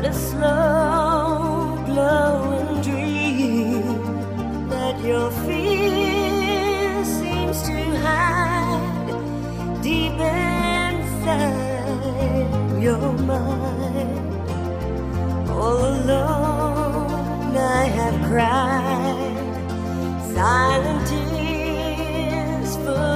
a slow glowing dream that your fear seems to hide deep inside your mind. All alone I have cried silent tears for